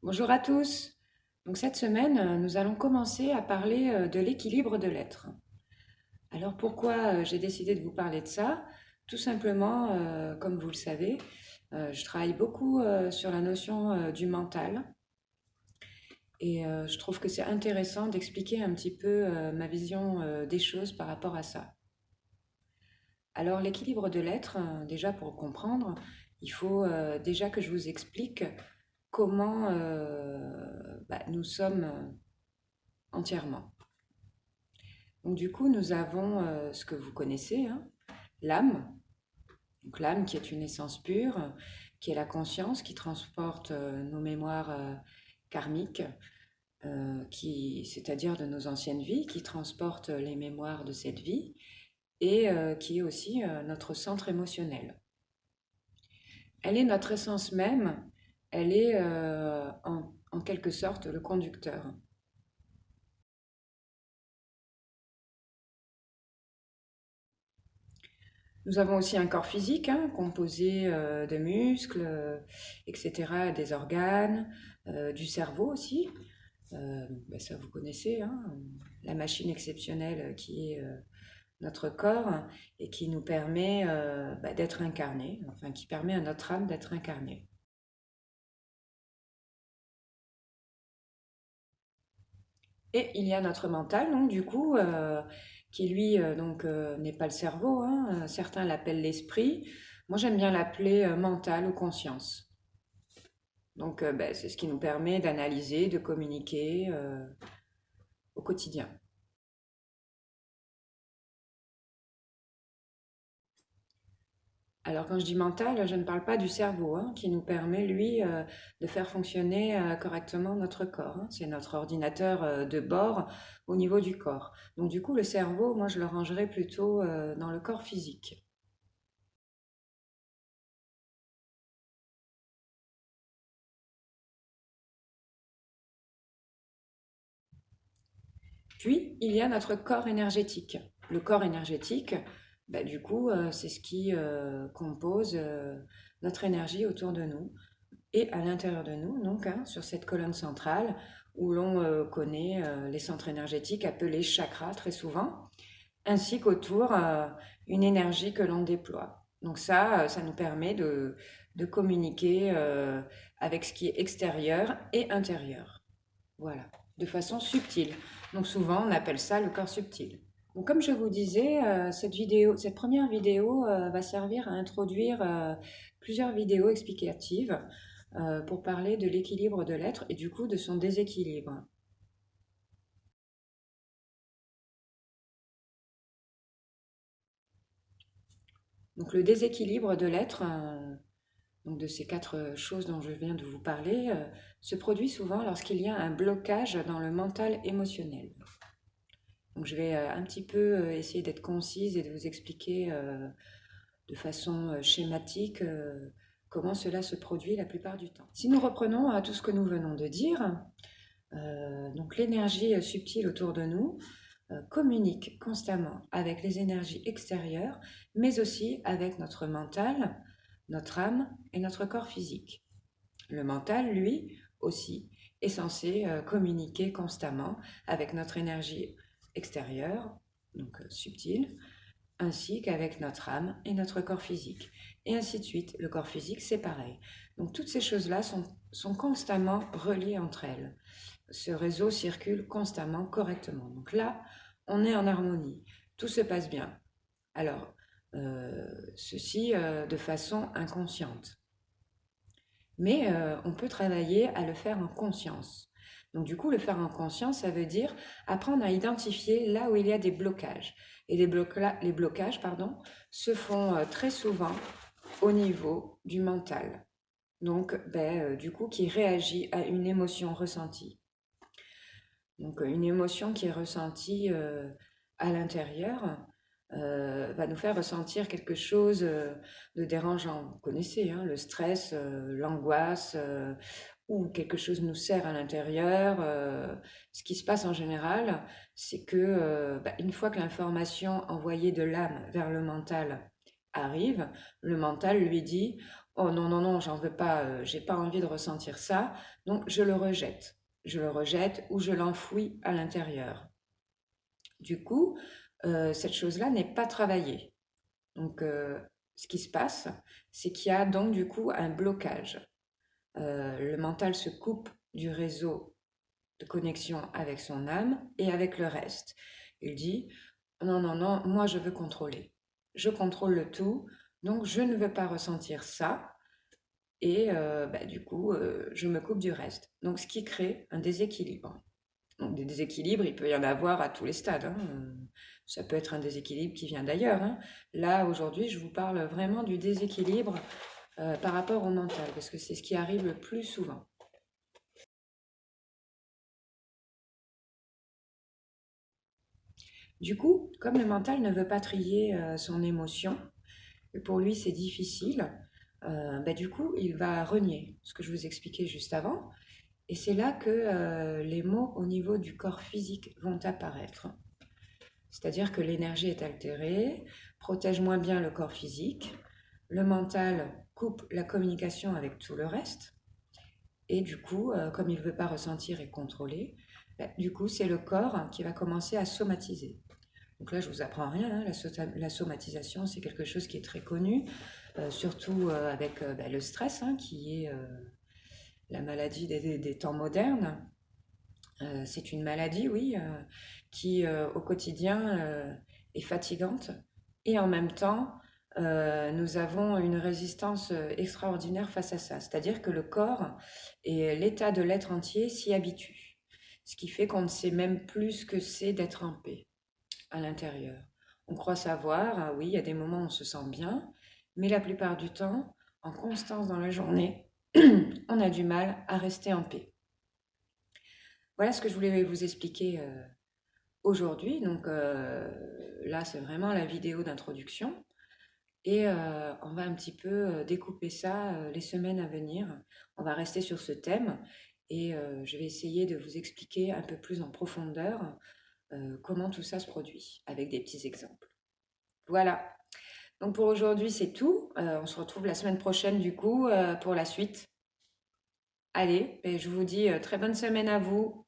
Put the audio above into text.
Bonjour à tous. Donc cette semaine, nous allons commencer à parler de l'équilibre de l'être. Alors pourquoi j'ai décidé de vous parler de ça? Tout simplement, comme vous le savez, je travaille beaucoup sur la notion du mental et je trouve que c'est intéressant d'expliquer un petit peu ma vision des choses par rapport à ça. Alors l'équilibre de l'être, déjà pour comprendre, il faut déjà que je vous explique comment nous sommes entièrement. Donc du coup, nous avons ce que vous connaissez, hein, l'âme. Donc l'âme qui est une essence pure, qui est la conscience, qui transporte nos mémoires karmiques, c'est-à-dire de nos anciennes vies, qui transporte les mémoires de cette vie et qui est aussi notre centre émotionnel. Elle est notre essence même, elle est en quelque sorte le conducteur. Nous avons aussi un corps physique, hein, composé de muscles, etc., des organes, du cerveau aussi. Ça, vous connaissez, hein, la machine exceptionnelle qui est notre corps et qui nous permet d'être incarné, enfin qui permet à notre âme d'être incarnée. Et il y a notre mental, donc du coup, qui lui n'est pas le cerveau, hein, certains l'appellent l'esprit. Moi, j'aime bien l'appeler mental ou conscience. Donc, c'est ce qui nous permet d'analyser, de communiquer au quotidien. Alors, quand je dis mental, je ne parle pas du cerveau, hein, qui nous permet, lui, de faire fonctionner correctement notre corps, hein. C'est notre ordinateur de bord au niveau du corps. Donc, du coup, le cerveau, moi, je le rangerais plutôt dans le corps physique. Puis, il y a notre corps énergétique. Le corps énergétique, du coup, c'est ce qui compose notre énergie autour de nous et à l'intérieur de nous, donc hein, sur cette colonne centrale où l'on connaît les centres énergétiques appelés chakras très souvent, ainsi qu'autour une énergie que l'on déploie. Donc ça nous permet de communiquer avec ce qui est extérieur et intérieur. Voilà, de façon subtile. Donc souvent, on appelle ça le corps subtil. Donc comme je vous disais, cette première vidéo va servir à introduire plusieurs vidéos explicatives pour parler de l'équilibre de l'être et du coup de son déséquilibre. Donc le déséquilibre de l'être, donc de ces quatre choses dont je viens de vous parler, se produit souvent lorsqu'il y a un blocage dans le mental émotionnel. Donc je vais un petit peu essayer d'être concise et de vous expliquer de façon schématique comment cela se produit la plupart du temps. Si nous reprenons à tout ce que nous venons de dire, donc l'énergie subtile autour de nous communique constamment avec les énergies extérieures, mais aussi avec notre mental, notre âme et notre corps physique. Le mental, lui aussi, est censé communiquer constamment avec notre énergie extérieure, donc subtile, ainsi qu'avec notre âme et notre corps physique. Et ainsi de suite. Le corps physique, c'est pareil. Donc toutes ces choses-là sont constamment reliées entre elles. Ce réseau circule constamment, correctement. Donc là, on est en harmonie. Tout se passe bien. Alors, ceci de façon inconsciente. Mais on peut travailler à le faire en conscience. Donc du coup, le faire en conscience, ça veut dire apprendre à identifier là où il y a des blocages. Et les blocages, pardon, se font très souvent au niveau du mental. Donc, du coup, qui réagit à une émotion ressentie. Donc, une émotion qui est ressentie à l'intérieur va nous faire ressentir quelque chose de dérangeant. Vous connaissez, hein, le stress, l'angoisse, ou quelque chose nous serre à l'intérieur. Ce qui se passe en général, c'est que une fois que l'information envoyée de l'âme vers le mental arrive, le mental lui dit Oh non, non, non, j'en veux pas, j'ai pas envie de ressentir ça, donc je le rejette. Je le rejette ou je l'enfouis à l'intérieur. Du coup, cette chose-là n'est pas travaillée. Donc, ce qui se passe, c'est qu'il y a donc du coup un blocage. Le mental se coupe du réseau de connexion avec son âme et avec le reste. Il dit, non, non, non, moi je veux contrôler. Je contrôle le tout, donc je ne veux pas ressentir ça. Et du coup, je me coupe du reste. Donc, ce qui crée un déséquilibre. Donc, des déséquilibres, il peut y en avoir à tous les stades, hein. Ça peut être un déséquilibre qui vient d'ailleurs, hein. Là, aujourd'hui, je vous parle vraiment du déséquilibre par rapport au mental, parce que c'est ce qui arrive le plus souvent. Du coup, comme le mental ne veut pas trier son émotion, et pour lui c'est difficile, du coup, il va renier ce que je vous expliquais juste avant. Et c'est là que les mots au niveau du corps physique vont apparaître. C'est-à-dire que l'énergie est altérée, protège moins bien le corps physique, le mental coupe la communication avec tout le reste, et du coup, comme il ne veut pas ressentir et contrôler, du coup, c'est le corps qui va commencer à somatiser. Donc là, je ne vous apprends rien, hein, la somatisation, c'est quelque chose qui est très connu, surtout avec le stress, hein, qui est la maladie des temps modernes. C'est une maladie, oui, qui au quotidien est fatigante et en même temps, nous avons une résistance extraordinaire face à ça. C'est-à-dire que le corps et l'état de l'être entier s'y habituent. Ce qui fait qu'on ne sait même plus ce que c'est d'être en paix à l'intérieur. On croit savoir, ah oui, il y a des moments où on se sent bien, mais la plupart du temps, en constance dans la journée, on a du mal à rester en paix. Voilà ce que je voulais vous expliquer aujourd'hui. Donc là, c'est vraiment la vidéo d'introduction. Et on va un petit peu découper ça les semaines à venir. On va rester sur ce thème et je vais essayer de vous expliquer un peu plus en profondeur comment tout ça se produit avec des petits exemples. Voilà. Donc pour aujourd'hui, c'est tout. On se retrouve la semaine prochaine du coup pour la suite. Allez, et je vous dis très bonne semaine à vous.